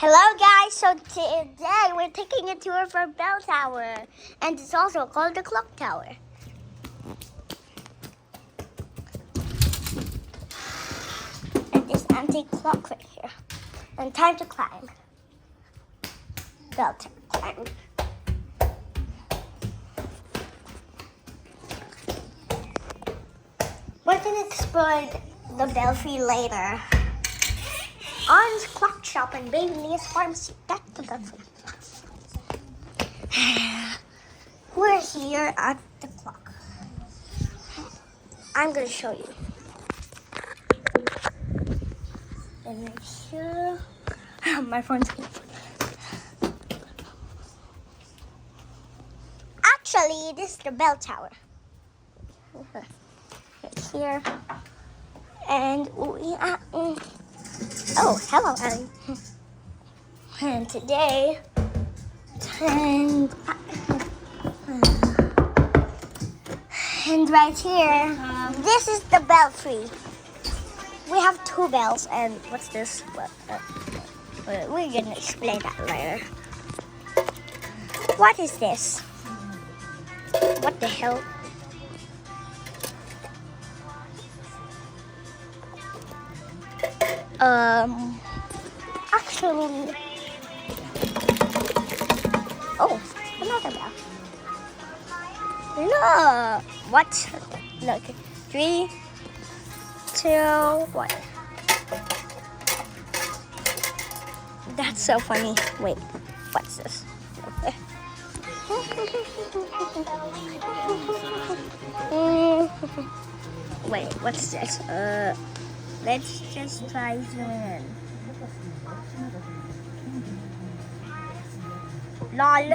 Hello guys, so today we're taking a tour for Bell Tower, and it's also called the Clock Tower. And this antique clock right here. And time to climb. Bell Tower climb. We can explore the belfry later. On's Clock Shop and Baby Leah's Pharmacy. That's the belfry. We're here at the clock. I'm gonna show you. And right here, my phone's here. Actually, this is the bell tower. Right here. And we are. Oh, hello, Ellie. And today, and right here, this is the belfry. We have two bells, and what's this? We're gonna explain that later. What is this? What the hell? Actually, oh, another bell. Look, what? Look, 3, 2, 1. That's so funny. Wait, what's this? Wait, what's this? Let's just try zoom in. LOL.